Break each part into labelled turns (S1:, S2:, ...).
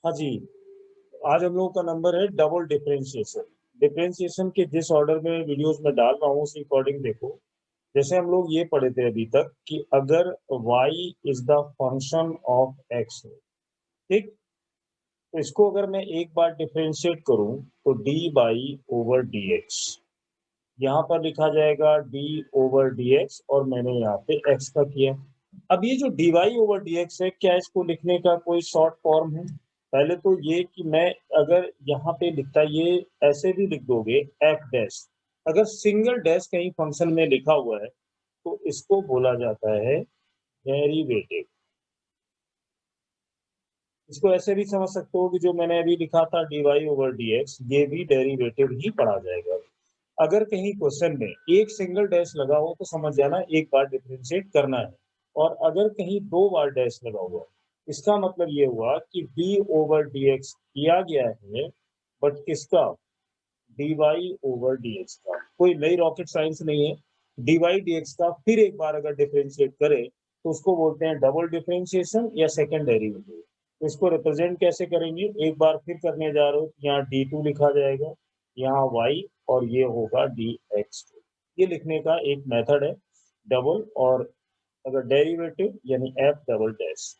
S1: हाँ जी, आज हम लोगों का नंबर है डबल डिफरेंशिएशन। डिफरेंशिएशन के जिस ऑर्डर में वीडियोस में डाल रहा हूँ उसी अकॉर्डिंग देखो। जैसे हम लोग ये पढ़े थे अभी तक कि अगर y is the function of x है, ठीक, तो इसको अगर मैं एक बार डिफरेंशिएट करूं तो dy ओवर dx, यहाँ पर लिखा जाएगा d ओवर dx और मैंने यहाँ पे x का किया। अब ये जो dy ओवर dx है, क्या इसको लिखने का कोई शॉर्ट फॉर्म है? पहले तो ये कि मैं अगर यहाँ पे लिखता, ये ऐसे भी लिख दोगे f डैश, अगर सिंगल डैश कहीं फंक्शन में लिखा हुआ है तो इसको बोला जाता है डेरिवेटिव। इसको ऐसे भी समझ सकते हो कि जो मैंने अभी लिखा था dy ओवर dx, ये भी डेरिवेटिव ही पढ़ा जाएगा। अगर कहीं क्वेश्चन में एक सिंगल डैश लगा हो तो समझ जाना एक बार डिफरेंशिएट करना है, और अगर कहीं दो बार डैश लगा हुआ इसका मतलब ये हुआ कि d ओवर dx किया गया है, बट किसका? dy ओवर dx का। कोई नई रॉकेट साइंस नहीं है। dy dx का फिर एक बार अगर डिफरेंशिएट करें तो उसको बोलते हैं डबल डिफरेंशिएशन या सेकंड डेरिवेटिव। तो इसको रिप्रेजेंट कैसे करेंगे, एक बार फिर करने जा रहे हो, यहाँ d2 लिखा जाएगा, यहाँ y, और ये होगा dx2। ये लिखने का एक मेथड है डबल, और अगर डेरिवेटिव यानी f डबल डैश।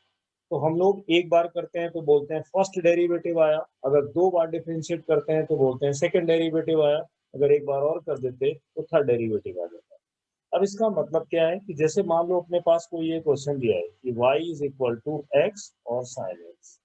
S1: तो हम लोग एक बार करते हैं तो बोलते हैं फर्स्ट डेरिवेटिव आया, अगर दो बार डिफरेंशिएट करते हैं तो बोलते हैं सेकंड डेरिवेटिव आया, अगर एक बार और कर देते तो थर्ड डेरिवेटिव आ जाता है। अब इसका मतलब क्या है कि जैसे मान लो अपने पास कोई ये क्वेश्चन दिया है कि y is equal to x और sin x,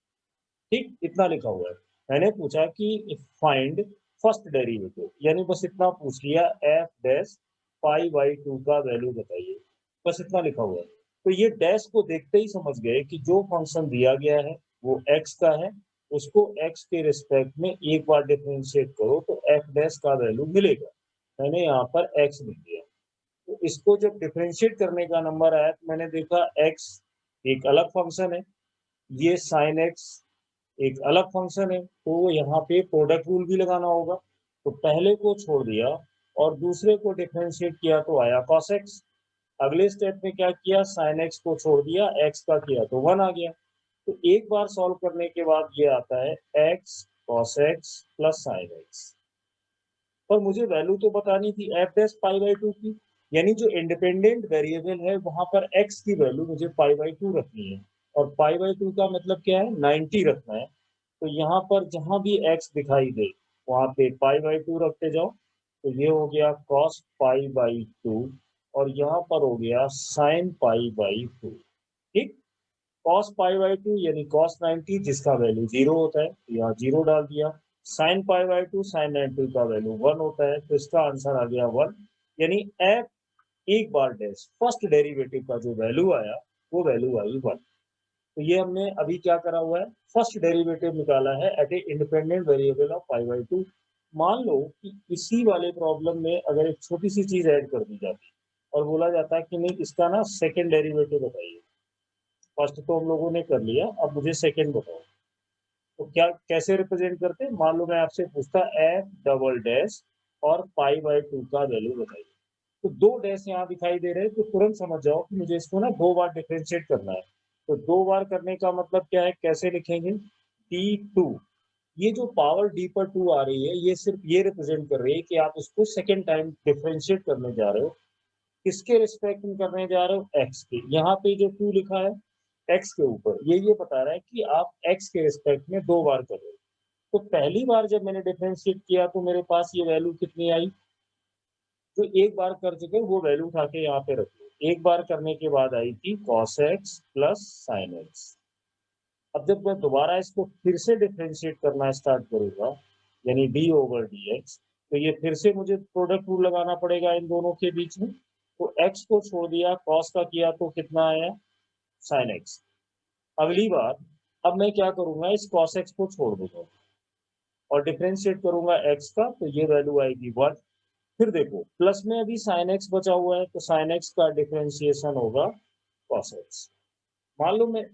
S1: ठीक, इतना लिखा हुआ है। मैंने पूछा कि फाइंड फर्स्ट डेरिवेटिव, यानी बस इतना पूछ लिया, f dash pi by to का वैल्यू बताइए, बस इतना लिखा हुआ है। तो ये डैश को देखते ही समझ गए कि जो फंक्शन दिया गया है वो x का है, उसको x के रिस्पेक्ट में एक बार डिफरेंशिएट करो तो f डैश का वैल्यू मिलेगा। मैंने यहाँ पर x लिख दिया। तो इसको जब डिफरेंशिएट करने का नंबर आया तो मैंने देखा x एक अलग फंक्शन है, ये sin x एक अलग फंक्शन है, तो यहाँ पे प्रोडक्ट रूल भी लगाना होगा। तो पहले को छोड़ दिया और दूसरे को डिफरेंशिएट किया तो आया cos x। अगले स्टेप में क्या किया, sin x को छोड़ दिया, x का किया तो 1 आ गया। तो एक बार सॉल्व करने के बाद ये आता है x cos x plus sin x। पर मुझे वैल्यू तो बतानी थी f dash pi by to की, यानी जो इंडिपेंडेंट वेरिएबल है वहां पर x की वैल्यू मुझे पाई बाई टू रखनी है, और पाई बाई टू का मतलब क्या है, 90 रखना है। तो यहाँ पर जहां भी x दिखाई दे वहां पे पाई बाई टू रखते जाओ। तो ये हो गया cos पाई बाई टू, और यहाँ पर हो गया sin पाई बाई टू, ठीक। cos पाई बाई टू यानी cos 90 जिसका वैल्यू 0 होता है, तो यहाँ 0 डाल दिया। sin pi by to sin 90 का वैल्यू 1 होता है, तो इसका आंसर आ गया 1। यानी f एक बार डैश फर्स्ट डेरिवेटिव का जो वैल्यू आया वो वैल्यू आई 1। तो ये हमने अभी क्या करा हुआ है, फर्स्ट डेरिवेटिव निकाला है at a independent variable of pi by two. मान लो कि इसी वाले प्रॉब्लम में अगर एक छोटी सी चीज ऐड कर दी जाती और बोला जाता है कि नहीं इसका ना सेकंड डेरिवेटिव बताइए। फर्स्ट तो हम लोगों ने कर लिया, अब मुझे सेकंड बताओ। तो क्या कैसे रिप्रेजेंट करते हैं, मान लो मैं आपसे पूछता एफ डबल डैश और पाई बाई टू का वैल्यू बताइए। तो दो डैश यहाँ दिखाई दे रहे हैं, तो तुरंत समझ जाओ कि मुझे इसको ना दो बार डिफरेंशिएट करना है। तो दो बार करने का मतलब क्या है, कैसे लिखेंगे, डी टू। ये जो पावर डी पर टू आ रही है ये सिर्फ ये रिप्रेजेंट कर रही है कि आप उसको सेकेंड टाइम डिफरेंशिएट करने जा रहे हो। किसके रिस्पेक्ट में करने जा रहे हो, एक्स के। यहाँ पे जो टू लिखा है एक्स के ऊपर, ये बता रहा है कि आप एक्स के रिस्पेक्ट में दो बार कर रहे हो। तो पहली बार जब मैंने डिफरेंशिएट किया तो मेरे पास ये वैल्यू कितनी आई, जो एक बार कर चुके वो वैल्यू उठा के यहाँ पे रख लो। एक बार करने के बाद आई थी cos x plus sin x। अब जब मैं दोबारा इसको फिर से डिफरेंशिएट करना स्टार्ट करूंगा, यानी d ओवर dx, तो ये फिर से मुझे प्रोडक्ट रूल लगाना पड़ेगा इन दोनों के बीच में। तो x को छोड़ दिया, cos का किया तो कितना आया, sin x। अगली बार अब मैं क्या करूंगा, इस cos x को छोड़ दूंगा और डिफरेंशिएट करूंगा x का, तो ये वैल्यू आएगी 1। फिर देखो प्लस में अभी sin x बचा हुआ है, तो sin x का डिफरेंशिएशन होगा cos x। मान लो मैं,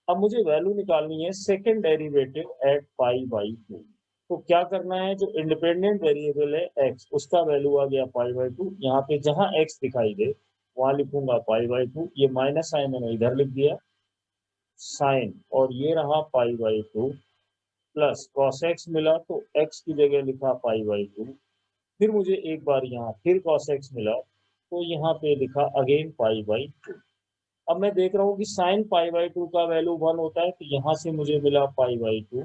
S1: अब मुझे वैल्यू निकालनी है second derivative at pi by two. तो क्या करना है, जो इंडिपेंडेंट वेरिएबल है x उसका वैल्यू आ गया पाई बाई टू, यहाँ पे जहां x दिखाई दे वहां लिखूंगा पाई बाई टू, ये माइनस साइन मैंने इधर लिख दिया, साइन, और ये रहा पाई by to. Plus cos x मिला तो एक्स की जगह लिखा π/2। फिर मुझे एक बार यहाँ फिर कॉस एक्स मिला तो यहाँ पे लिखा अगेन π/2। अब मैं देख रहा हूँ कि साइन π/2 का वैल्यू 1 होता है, तो यहाँ से मुझे मिला π/2,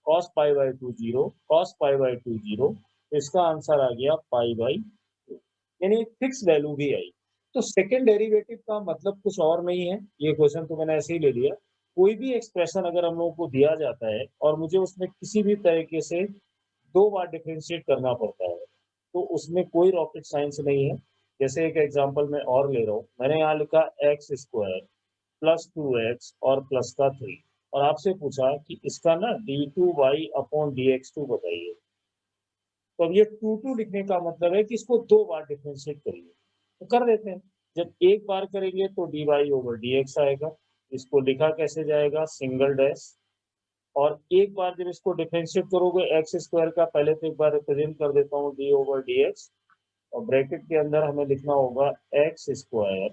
S1: cos π/2 0, cos π/2 0, तो इसका आंसर आ गया π/2, यानी फिक्स वैल्यू भी आई। तो सेकंड डेरिवेटिव का मतलब कुछ और नहीं है, ये क्वेश्चन तो मैंने ऐसे ही ले लिया। कोई भी एक्सप्रेशन अगर हम लोगों को दिया जाता है और मुझे उसमें किसी भी तरीके से दो बार डिफरेंशिएट करना पड़ता है, तो उसमें कोई रॉकेट साइंस नहीं है। जैसे एक एग्जांपल मैं और ले रहा हूँ, मैंने यहाँ लिखा एक्स स्क्वायर प्लस 2x और प्लस का 3, और आपसे पूछा कि इसका ना d2y/dx2 बताइए। तो अब ये 2 लिखने का मतलब है कि इसको दो बार डिफरेंशिएट करिए, तो कर देते हैं। जब एक बार करेंगे तो dy/dx आएगा, इसको लिखा कैसे जाएगा, सिंगल डैश, और एक बार जब इसको डिफरेंशिएट करोगे एक्स स्क्वायर का, पहले तो एक बार रिप्रेजेंट कर देता हूँ d/dx, और ब्रैकेट के अंदर हमें लिखना होगा एक्स स्क्वायर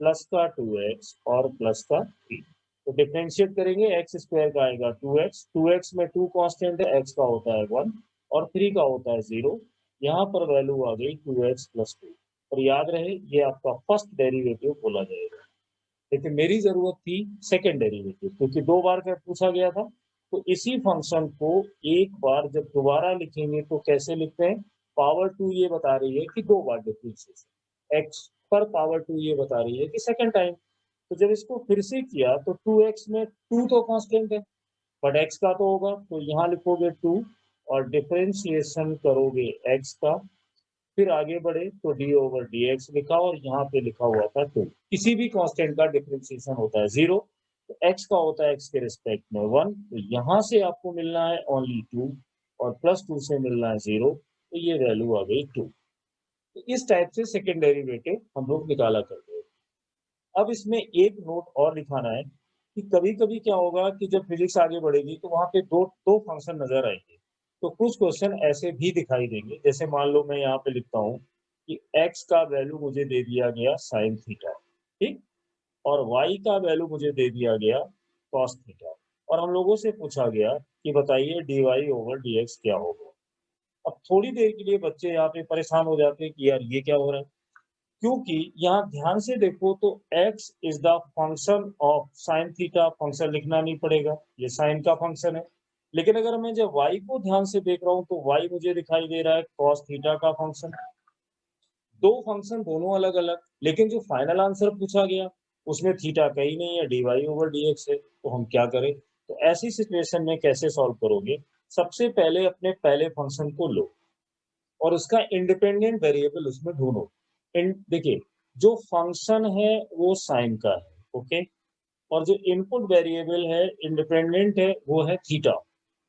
S1: प्लस का 2x और प्लस का 3। तो डिफरेंशिएट करेंगे, एक्स स्क्वायर का आएगा 2x, 2x में 2 कांस्टेंट है, x का होता है 1 और 3 का होता है 0। यहाँ पर वैल्यू आ गई 2x प्लस 2। और याद रहे ये आपका फर्स्ट डेरिवेटिव बोला जाएगा, लेकिन मेरी जरूरत थी सेकंड डेरिवेटिव, क्योंकि दो बार का पूछा गया था। तो इसी फंक्शन को एक बार जब दोबारा लिखेंगे तो कैसे लिखते हैं, पावर 2 ये बता रही है कि दो बार डिफरेंशिएशन, एक्स पर पावर 2 ये बता रही है कि सेकंड टाइम। तो जब इसको फिर से किया तो 2x में 2 तो कांस्टेंट है, बट x का तो होगा, तो यहाँ लिखोगे 2 और डिफरेंशिएशन करोगे x का, फिर आगे बढ़े तो d/dx लिखा और यहाँ पे लिखा हुआ था 2। किसी भी कांस्टेंट का डिफरेंशिएशन होता है 0, तो x का होता है x के रिस्पेक्ट में 1, तो यहाँ से आपको मिलना है ओनली 2 और प्लस 2 से मिलना है 0, तो ये वैल्यू आ गई 2। तो इस टाइप से सेकेंड डेरिवेटिव हम लोग निकाला करते हैं। अब इसमें एक नोट और दिखाना है कि कभी-कभी क्या होगा कि जब फिजिक्स आगे बढ़ेगी तो वहाँ पे दो दो फंक्शन नजर आएंगे। तो कुछ क्वेश्चन ऐसे भी दिखाई देंगे, जैसे मान लो मैं यहाँ पे लिखता हूँ कि x का वैल्यू मुझे दे दिया गया sin थीटा, ठीक, और y का वैल्यू मुझे दे दिया गया cos थीटा, और हम लोगों से पूछा गया कि बताइए dy/dx क्या होगा। अब थोड़ी देर के लिए बच्चे यहाँ पे परेशान हो जाते हैं कि यार ये क्या हो रहा है, क्योंकि यहाँ ध्यान से देखो तो x is the function of sine theta, function लिखना नहीं पड़ेगा, ये साइन का फंक्शन है। लेकिन अगर मैं जब y को ध्यान से देख रहा हूँ तो y मुझे दिखाई दे रहा है cos थीटा का फंक्शन। दो फंक्शन दोनों अलग अलग, लेकिन जो फाइनल आंसर पूछा गया उसमें थीटा कहीं नहीं है, dy/dx है, तो हम क्या करें। तो ऐसी सिचुएशन में कैसे सॉल्व करोगे, सबसे पहले अपने पहले फंक्शन को लो और उसका इंडिपेंडेंट वेरिएबल उसमें ढूंढो। देखिए, जो फंक्शन है वो साइन का है, ओके, और जो इनपुट वेरिएबल है इंडिपेंडेंट है वो है थीटा।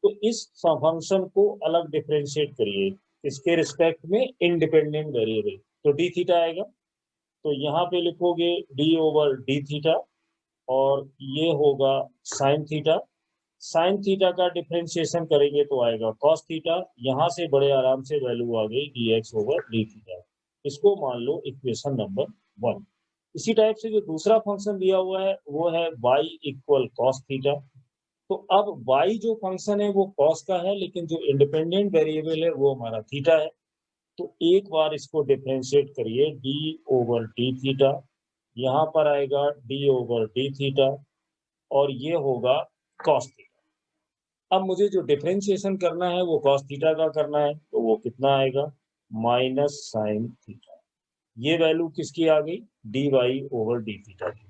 S1: तो इस फंक्शन को अलग डिफरेंशिएट करिए, इसके रिस्पेक्ट में इंडिपेंडेंट वेरिएबल, तो डी थीटा आएगा। तो यहाँ पे लिखोगे d/d थीटा, और ये होगा साइन थीटा। साइन थीटा का डिफरेंशिएशन करेंगे तो आएगा cos थीटा, यहाँ से बड़े आराम से वैल्यू आ गई dx/d थीटा। इसको मान लो इक्वेशन नंबर 1। इसी टाइप से जो दूसरा फंक्शन दिया हुआ है वो है y इक्वल cos थीटा। तो अब y जो फंक्शन है वो cos का है, लेकिन जो इंडिपेंडेंट वेरिएबल है वो हमारा थीटा है। तो एक बार इसको डिफरेंशिएट करिए d/d थीटा, यहाँ पर आएगा d/d थीटा, और ये होगा cos थीटा। अब मुझे जो डिफरेंशिएशन करना है वो cos थीटा का करना है, तो वो कितना आएगा, माइनस साइन थीटा। ये वैल्यू किसकी आ गई, dy/d थीटा की।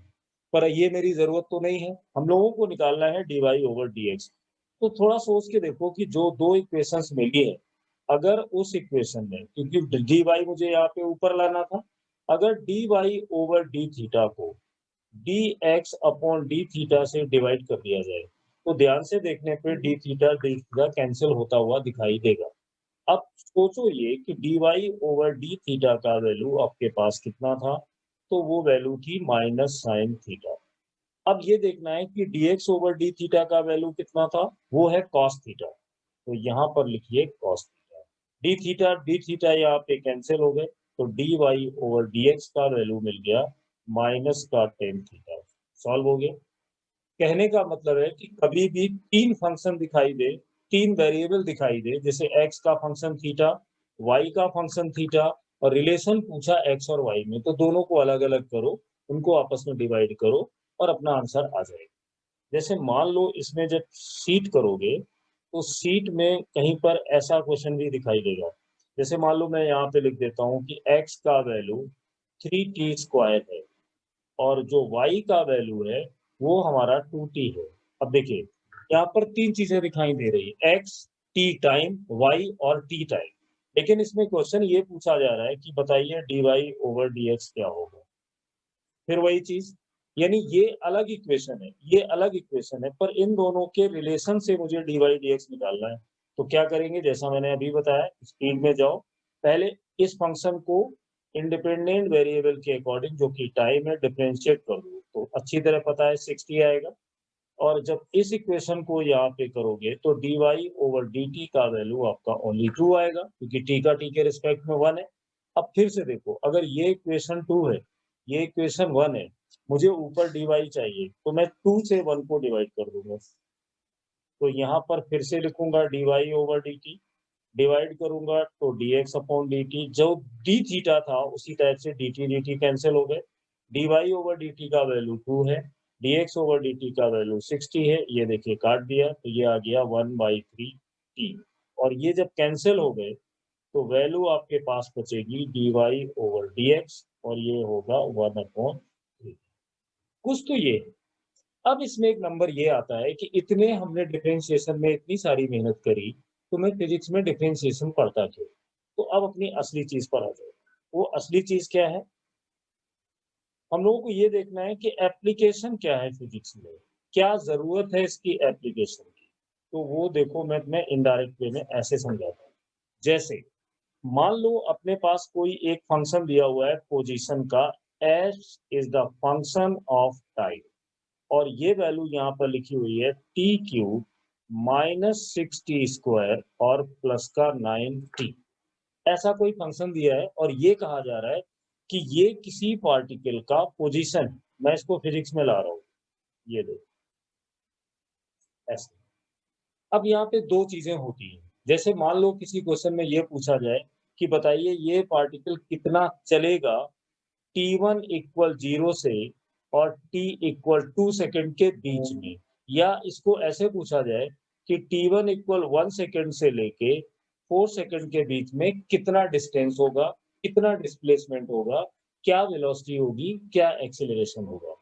S1: पर ये मेरी जरूरत तो नहीं है, हम लोगों को निकालना है dy/dx। तो थोड़ा सोच के देखो कि जो दो इक्वेशंस मिली है, अगर उस इक्वेशन में, क्योंकि dy मुझे यहाँ पे ऊपर लाना था, अगर dy/d थीटा को dx/d थीटा से डिवाइड कर दिया जाए तो ध्यान से देखने पे d थीटा कैंसिल होता हुआ दिखाई देगा। अब सोचो ये कि dy/d थीटा का वैल्यू आपके पास कितना था, तो वो वैल्यू थी माइनस साइन थीटा। अब ये देखना है कि dx/d थीटा का वैल्यू कितना था, वो है cos थीटा, तो यहाँ पर लिखिए cos थीटा। d थीटा यहाँ पे कैंसिल हो गए, तो dy/dx का वैल्यू मिल गया माइनस का टेन थीटा। सॉल्व हो गया। कहने का मतलब है कि कभी भी 3 फंक्शन दिखाई दे, 3 वेरिएबल दिखाई दे, जैसे x का फंक्शन थीटा, y का फंक्शन थीटा और रिलेशन पूछा x और y में, तो दोनों को अलग-अलग करो, उनको आपस में डिवाइड करो और अपना आंसर आ जाएगा। जैसे मान लो इसमें जब शीट करोगे, तो शीट में कहीं पर ऐसा क्वेश्चन भी दिखाई देगा। जैसे मान लो मैं यहाँ पे लिख देता हूँ कि x का वैल्यू 3t² है और जो y का वैल्यू है वो हमारा 2t है। अब देखिए यहाँ पर 3 चीजें दिखाई दे रही है, x, t टाइम, y और t टाइम। लेकिन इसमें क्वेश्चन ये पूछा जा रहा है कि बताइए dy/dx क्या होगा। फिर वही चीज, यानी ये अलग इक्वेशन है, ये अलग इक्वेशन है, पर इन दोनों के रिलेशन से मुझे dy/dx निकालना है। तो क्या करेंगे, जैसा मैंने अभी बताया, स्पीड में जाओ, पहले इस फंक्शन को इंडिपेंडेंट वेरिएबल के अकॉर्डिंग जो कि टाइम है डिफरेंशिएट कर दो, तो अच्छी तरह पता है 60 आएगा। और जब इस इक्वेशन को यहाँ पे करोगे तो dy/dt का वैल्यू आपका ओनली 2 आएगा, क्योंकि t का t के रिस्पेक्ट में 1 है। अब फिर से देखो, अगर ये इक्वेशन 2 है, ये इक्वेशन 1 है, मुझे ऊपर dy चाहिए, तो मैं 2 से 1 को डिवाइड कर दूंगा। तो यहाँ पर फिर से लिखूंगा dy/dt, डिवाइड करूंगा तो dx/dt, जो d थीटा था उसी टाइप से dt कैंसिल हो गए। dy/dt का वैल्यू 2 है, dx/dt का वैल्यू 60 है, ये देखिए काट दिया तो ये आ गया 1/3t। और ये जब कैंसिल हो गए तो वैल्यू आपके पास बचेगी dy/dx और ये होगा 1/3। कुछ तो ये है। अब इसमें एक नंबर ये आता है कि इतने हमने डिफरेंशिएशन में इतनी सारी मेहनत करी, तो मैं फिजिक्स में डिफरेंशिएशन पढ़ता क्यों? तो अब अपनी असली चीज पर आ जाओ। वो असली चीज क्या है? हम लोगों को ये देखना है कि एप्लीकेशन क्या है फिजिक्स में, क्या जरूरत है इसकी एप्लीकेशन की। तो वो देखो, मैं इनडायरेक्ट वे में ऐसे समझाता हूँ। जैसे मान लो अपने पास कोई एक फंक्शन दिया हुआ है पोजीशन का, S is the function of time, और ये वैल्यू यहाँ पर लिखी हुई है t³ -6t² और प्लस का 9t। ऐसा कोई फंक्शन दिया है और ये कहा जा रहा है कि ये किसी पार्टिकल का पोजीशन, मैं इसको फिजिक्स में ला रहा हूँ, ये देखो ऐसे। अब यहाँ पे दो चीजें होती हैं। जैसे मान लो किसी क्वेश्चन में ये पूछा जाए कि बताइए ये पार्टिकल कितना चलेगा t1 = 0 से और t = 2 सेकंड के बीच में, या इसको ऐसे पूछा जाए कि t1 = 1 सेकंड से लेके 4 सेकंड के बीच में कितना डिस्टेंस होगा, कितना डिस्प्लेसमेंट होगा, क्या वेलोसिटी होगी, क्या एक्सेलरेशन होगा।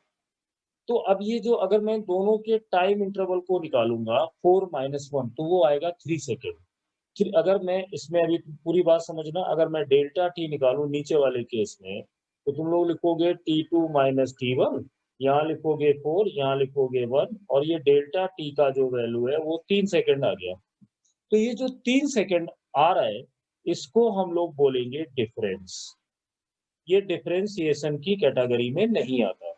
S1: तो अब ये जो, अगर मैं दोनों के टाइम इंटरवल को निकालूंगा 4 - 1, तो वो आएगा 3 सेकेंड। फिर अगर मैं इसमें, अभी पूरी बात समझना, अगर मैं डेल्टा टी निकालूं नीचे वाले केस में, तो तुम लोग लिखोगे t2 - t1, यहाँ लिखोगे 4, यहाँ लिखोगे 1, और ये डेल्टा टी का जो वैल्यू है वो 3 सेकेंड आ गया। तो ये जो 3 सेकेंड आ रहा है, इसको हम लोग बोलेंगे डिफरेंस। ये डिफरेंशिएशन की कैटेगरी में नहीं आता।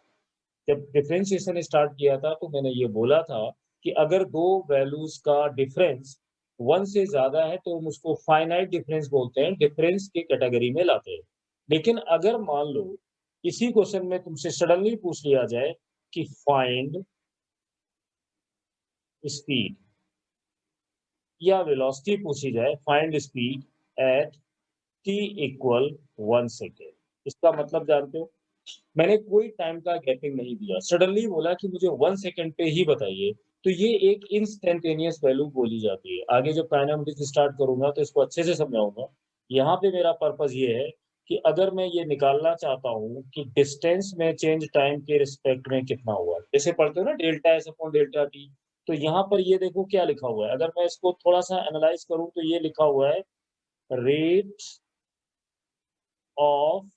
S1: जब डिफरेंशिएशन स्टार्ट किया था तो मैंने ये बोला था कि अगर दो वैल्यूज का डिफरेंस 1 से ज्यादा है तो हम उसको फाइनाइट डिफरेंस बोलते हैं, डिफरेंस की कैटेगरी में लाते हैं। लेकिन अगर मान लो इसी क्वेश्चन में तुमसे सडनली पूछ लिया जाए कि फाइंड स्पीड, या वेलोसिटी पूछी जाए, find speed at t = 1 second, इसका मतलब जानते हो? मैंने कोई टाइम का गैपिंग नहीं दिया, सडनली बोला कि मुझे 1 सेकंड पे ही बताइए, तो ये एक इंस्टेंटेनियस वैल्यू बोली जाती है। आगे जब काइनेमेटिक्स स्टार्ट करूंगा तो इसको अच्छे से समझाऊंगा। यहाँ पे मेरा पर्पस ये है कि अगर मैं ये निकालना चाहता हूँ कि डिस्टेंस में चेंज टाइम के रिस्पेक्ट में कितना हुआ, जैसे पढ़ते हो ना delta S upon delta T, तो यहाँ पर ये देखो क्या लिखा हुआ है। अगर मैं इसको थोड़ा सा एनालाइज करूँ तो ये लिखा हुआ है रेट ऑफ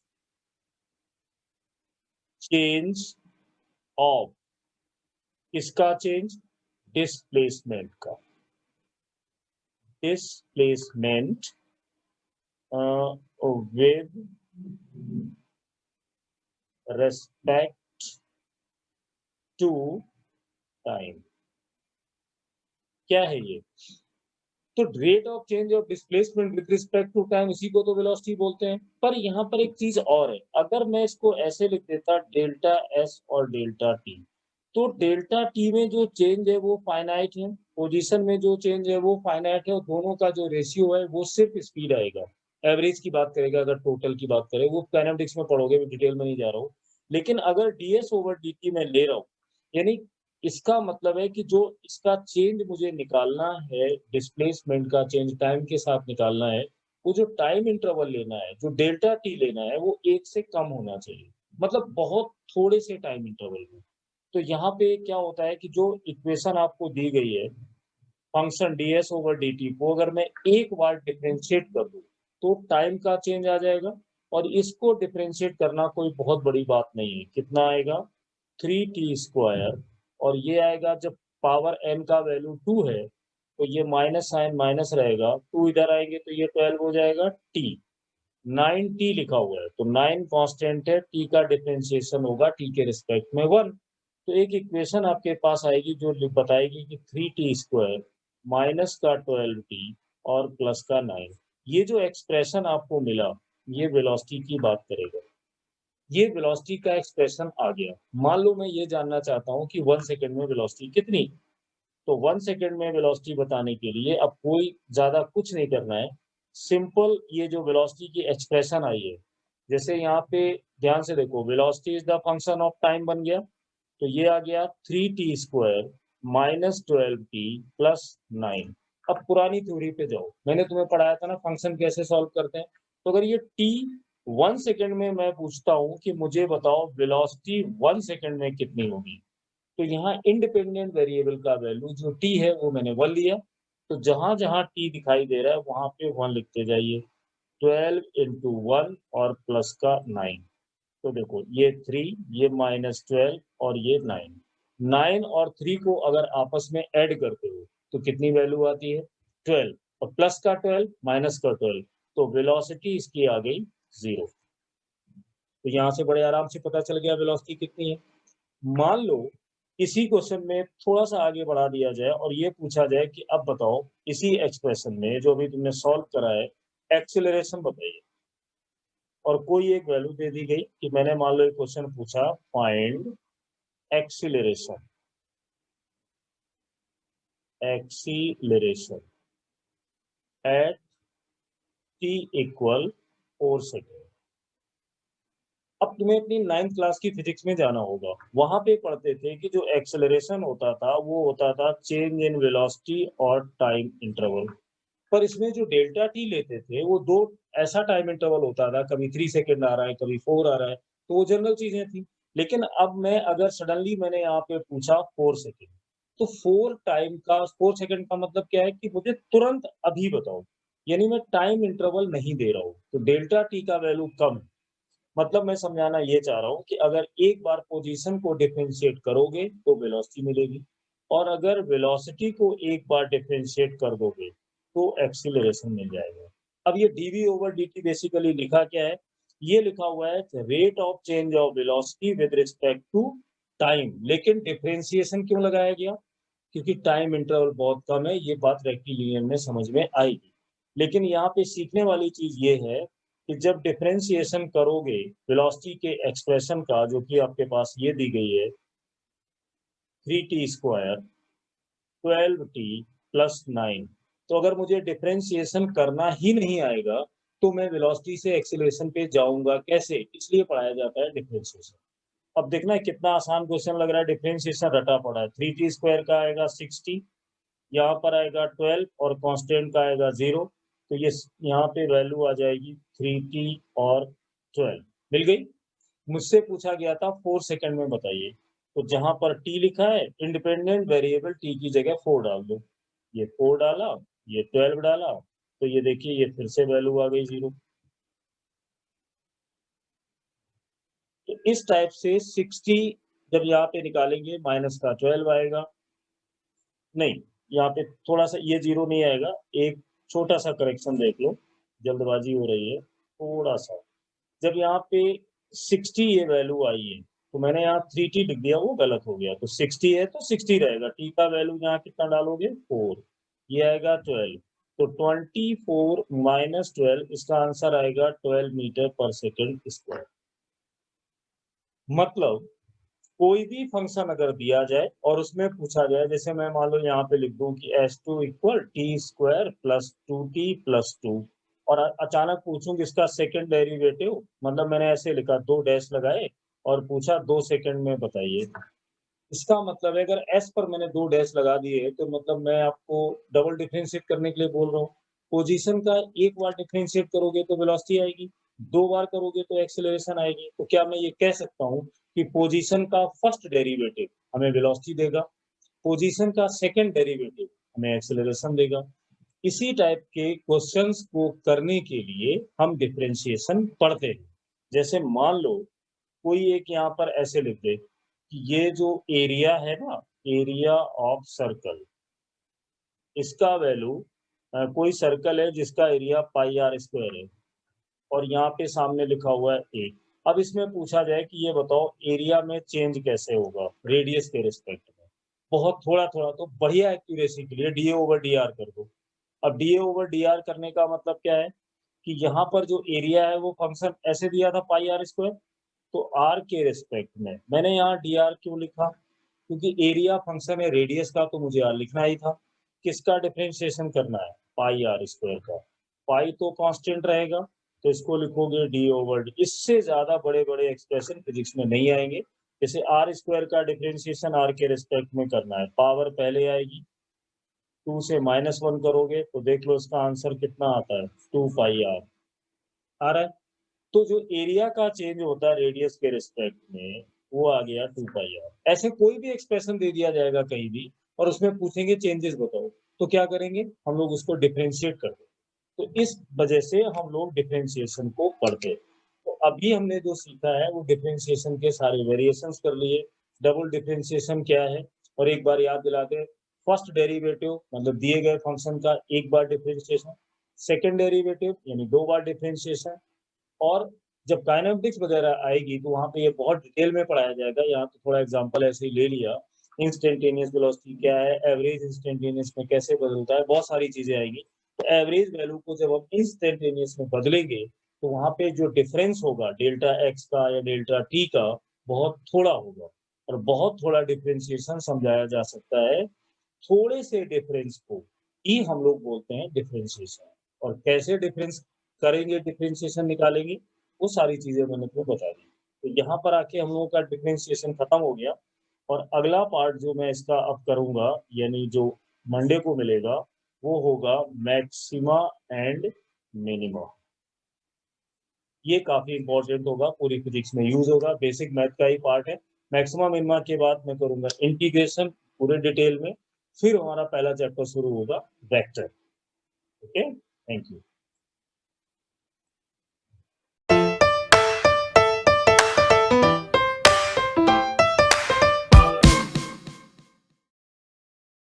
S1: चेंज ऑफ, किसका चेंज? डिस्प्लेसमेंट का। Displacement with respect to time. क्या है ये? तो rate of change of displacement with respect to time, इसी को तो वेलोसिटी बोलते हैं। पर यहाँ पर एक चीज और है, अगर मैं इसको ऐसे लिख देता डेल्टा एस और डेल्टा टी, तो डेल्टा टी में जो चेंज है वो फाइनाइट है, पोजीशन में जो चेंज है वो फाइनाइट है, और दोनों का जो रेशियो है वो सिर्फ स्पीड आएगा। एवरेज की बात करेगा, अगर टोटल की बात करें, वो काइनेमेटिक्स में पढ़ोगे, मैं डिटेल में नहीं जा रहा हूँ। लेकिन अगर डीएस ओवर डीटी में ले रहा हूँ, यानी इसका मतलब है कि जो इसका चेंज मुझे निकालना है, डिस्प्लेसमेंट का चेंज टाइम के साथ निकालना है, वो जो टाइम इंटरवल लेना है, जो डेल्टा टी लेना है, वो 1 से कम होना चाहिए। मतलब बहुत थोड़े से टाइम इंटरवल में। तो यहाँ पे क्या होता है कि जो इक्वेशन आपको दी गई है, फंक्शन ds ओवर dt को अगर मैं एक बार डिफरेंशिएट कर दूं, तो टाइम का चेंज आ जाएगा। और इसको डिफरेंशिएट करना कोई बहुत बड़ी बात नहीं है। कितना आएगा? 3t²। और ये आएगा, जब पावर n का वैल्यू 2 है, तो ये माइनस साइन माइनस रहेगा, 2 इधर आएंगे तो ये 12 हो जाएगा t। 9t लिखा हुआ है, तो 9 कांस्टेंट है, t का डिफरेंशिएशन होगा t के रिस्पेक्ट में 1। तो एक इक्वेशन आपके पास आएगी जो बताएगी कि 3t² माइनस का 12t और प्लस का 9। ये जो एक्सप्रेशन आपको मिला, ये वेलोसिटी की बात करेगा। ये वेलोसिटी का एक्सप्रेशन आ गया। मान लो मैं ये जानना चाहता हूँ कि 1 सेकंड में वेलोसिटी कितनी। तो 1 सेकंड में वेलोसिटी बताने के लिए अब कोई ज्यादा कुछ नहीं करना है। सिंपल, ये जो वेलोसिटी की एक्सप्रेशन आई है, जैसे यहाँ पे ध्यान से देखो, velocity is the function of time बन गया, तो ये आ गया 3t² माइनस 12t प्लस 9। अब पुरानी थ्योरी पे जाओ, मैंने तुम्हें पढ़ाया था ना फंक्शन कैसे सॉल्व करते हैं। तो अगर ये t 1 सेकंड में मैं पूछता हूँ कि मुझे बताओ वेलोसिटी 1 सेकंड में कितनी होगी, तो यहाँ इंडिपेंडेंट वेरिएबल का वैल्यू जो t है वो मैंने 1 लिया। तो जहां जहां t दिखाई दे रहा है वहां पे 1 लिखते जाइए। 12 इंटू 1 और प्लस का 9। तो देखो ये 3, ये माइनस 12 और ये 9। 9 और 3 को अगर आपस में ऐड करते हो तो कितनी वैल्यू आती है? 12। और प्लस का 12 माइनस का 12, तो वेलोसिटी इसकी आ गई 0। तो यहाँ से बड़े आराम से पता चल गया वेलोसिटी कितनी है। मान लो इसी क्वेश्चन में थोड़ा सा आगे बढ़ा दिया जाए और ये पूछा जाए कि अब बताओ इसी एक्सप्रेशन में जो अभी तुमने सॉल्व करा है, एक्सीलरेशन बताइए। और कोई एक वैल्यू दे दी गई कि मैंने मान लो एक क्वेश्चन पूछा, find acceleration, acceleration at t equal 4 second. अब तुम्हें अपनी 9th क्लास की फिजिक्स में जाना होगा, वहां पे पढ़ते थे कि जो एक्सेलरेशन होता था वो होता था चेंज इन वेलोसिटी और टाइम इंटरवल। पर इसमें जो डेल्टा टी लेते थे वो दो ऐसा टाइम इंटरवल होता था, कभी 3 सेकेंड आ रहा है, कभी 4 आ रहा है, तो वो जनरल चीजें थी। लेकिन अब मैं अगर सडनली मैंने यहाँ पे पूछा 4 सेकेंड, तो 4 सेकेंड का मतलब क्या है कि मुझे तुरंत अभी बताओ, यानी मैं टाइम इंटरवल नहीं दे रहा हूँ, तो डेल्टा टी का वैल्यू कम है। मतलब मैं समझाना ये चाह रहा हूँ कि अगर एक बार पोजीशन को डिफरेंशिएट करोगे तो वेलोसिटी मिलेगी, और अगर वेलोसिटी को एक बार डिफरेंशिएट कर दोगे तो एक्सीलरेशन मिल जाएगा। अब ये डीवी ओवर dt बेसिकली लिखा क्या है? ये लिखा हुआ है rate of change of velocity with respect to time, लेकिन डिफरेंशिएशन क्यों लगाया गया? क्योंकि टाइम इंटरवल बहुत कम है, ये बात रेक्टिलिनियर में समझ में आएगी। लेकिन यहाँ पे सीखने वाली चीज ये है कि जब डिफरेंशिएशन करोगे वेलोसिटी के एक्सप्रेशन का, जो कि आपके पास ये दी गई है 3t² 12t प्लस 9, तो अगर मुझे डिफरेंशिएशन करना ही नहीं आएगा तो मैं वेलोसिटी से एक्सीलरेशन पे जाऊंगा कैसे? इसलिए पढ़ाया जाता है डिफरेंशिएशन। अब देखना है कितना आसान क्वेश्चन लग रहा है, डिफरेंशिएशन रटा पड़ा है। 3t² का आएगा 60, यहाँ पर आएगा 12 और कांस्टेंट का आएगा 0, तो ये यहाँ पे वैल्यू आ जाएगी 3t और 12। मिल गई। मुझसे पूछा गया था 4 सेकंड में बताइए, तो जहां पर t लिखा है इंडिपेंडेंट वेरिएबल t की जगह 4 डाल दो। ये 4 डाला, ये 12 डाला, तो ये देखिए ये फिर से वैल्यू आ गई 0। तो इस टाइप से 60 जब यहाँ पे निकालेंगे माइनस का 12 आएगा। नहीं, यहाँ पे थोड़ा सा ये 0 नहीं आएगा, एक छोटा सा करेक्शन देख लो, जल्दबाजी हो रही है थोड़ा सा। जब यहाँ पे 60 ये वैल्यू आई है, तो मैंने यहाँ 3t लिख दिया, वो गलत हो गया। तो 60 है तो 60 रहेगा, t का वैल्यू यहाँ कितना डालोगे 4, ये आएगा 12। तो 24 माइनस 12, इसका आंसर आएगा 12 मीटर पर सेकेंड स्क्वायर। मतलब कोई भी फंक्शन अगर दिया जाए और उसमें पूछा जाए, जैसे मैं मान लो यहाँ पे लिख दूं कि s2 equal T square plus 2t plus 2, और अचानक पूछूं कि इसका सेकंड डेरिवेटिव, मतलब मैंने ऐसे लिखा 2 डैश लगाए और पूछा 2 सेकंड में बताइए। इसका मतलब है अगर s पर मैंने 2 डैश लगा दिए तो मतलब मैं आपको डबल डिफरेंशिएट करने के लिए बोल रहा हूँ। पोजीशन का एक बार डिफरेंशिएट करोगे तो वेलोसिटी आएगी, 2 बार करोगे तो एक्सेलरेशन आएगी। तो क्या मैं ये कह सकता हूँ कि पोजीशन का फर्स्ट डेरिवेटिव हमें वेलोसिटी देगा, पोजीशन का सेकंड डेरिवेटिव हमें एक्सेलरेशन देगा। इसी टाइप के क्वेश्चंस को करने के लिए हम डिफरेंशिएशन पढ़ते हैं। जैसे मान लो कोई एक यहाँ पर ऐसे लिख दे कि ये जो एरिया है ना, एरिया ऑफ सर्कल, इसका वैल्यू कोई सर्कल है जिसका एरिया पाई आर स्क्वायर है और यहाँ पे सामने लिखा हुआ है ए। अब इसमें पूछा जाए कि ये बताओ एरिया में चेंज कैसे होगा रेडियस के रिस्पेक्ट में, बहुत थोड़ा थोड़ा, तो बढ़िया एक्यूरेसी के लिए डीए ओवर डी आर कर दो। अब डीए ओवर डी आर करने का मतलब क्या है कि यहाँ पर जो एरिया है वो फंक्शन ऐसे दिया था पाई आर स्क्वायर, तो आर के रिस्पेक्ट में मैंने यहाँ डी आर क्यों लिखा, क्योंकि एरिया फंक्शन है रेडियस का, तो मुझे आर लिखना ही था। किसका डिफरेंशिएशन करना है, पाई आर स्क्वायर का। पाई तो कांस्टेंट रहेगा तो इसको लिखोगे डी ओवर डी। इससे ज्यादा बड़े बड़े एक्सप्रेशन फिजिक्स में नहीं आएंगे। जैसे आर स्क्वायर का डिफरेंशिएशन आर के रिस्पेक्ट में करना है, पावर पहले आएगी, 2 से -1 करोगे तो देख लो इसका आंसर कितना आता है, 2 पाई आर आ रहा है। तो जो एरिया का चेंज होता है रेडियस के रिस्पेक्ट में वो आ गया 2 पाई आर। ऐसे कोई भी एक्सप्रेशन दे दिया जाएगा कहीं भी और उसमें पूछेंगे चेंजेस बताओ, तो क्या करेंगे हम लोग, उसको डिफरेंशिएट कर देंगे। तो इस वजह से हम लोग डिफरेंशिएशन को पढ़ते हैं। तो अभी हमने जो सीखा है वो डिफरेंशिएशन के सारे वेरिएशंस कर लिए। डबल डिफरेंशिएशन क्या है और एक बार याद दिला दें, फर्स्ट डेरिवेटिव मतलब दिए गए फंक्शन का एक बार डिफरेंशिएशन, सेकंड डेरिवेटिव यानी 2 बार डिफरेंशिएशन, और जब काइनेमेटिक्स वगैरह आएगी तो वहाँ पे ये बहुत डिटेल में पढ़ाया जाएगा। यहाँ तो थोड़ा एग्जांपल ऐसे ही ले लिया। इंस्टेंटेनियस वेलोसिटी क्या है, एवरेज इंस्टेंटेनियस में कैसे बदलता है, बहुत सारी चीजें आएंगी। तो एवरेज वैल्यू को जब हम इंस्टेंटेनियस में बदलेंगे तो वहाँ पे जो डिफरेंस होगा डेल्टा एक्स का या डेल्टा टी का बहुत थोड़ा होगा, और बहुत थोड़ा डिफरेंशिएशन समझाया जा सकता है। थोड़े से डिफरेंस को ही हम लोग बोलते हैं डिफरेंशिएशन। और कैसे डिफरेंस करेंगे, डिफरेंशिएशन निकालेंगे, वो सारी चीजें मैंने तुम्हें बता दी। तो यहाँ पर आके हम लोगों का डिफरेंशिएशन खत्म हो गया। और अगला पार्ट जो मैं इसका अब करूंगा, यानी जो मंडे को मिलेगा, वो होगा मैक्सिमा एंड मिनिमा। ये काफी इंपॉर्टेंट होगा, पूरी फिजिक्स में यूज होगा, बेसिक मैथ का ही पार्ट है। मैक्सिमा मिनिमा के बाद मैं करूंगा इंटीग्रेशन पूरे डिटेल में, फिर हमारा पहला चैप्टर शुरू होगा वेक्टर। Okay, thank you.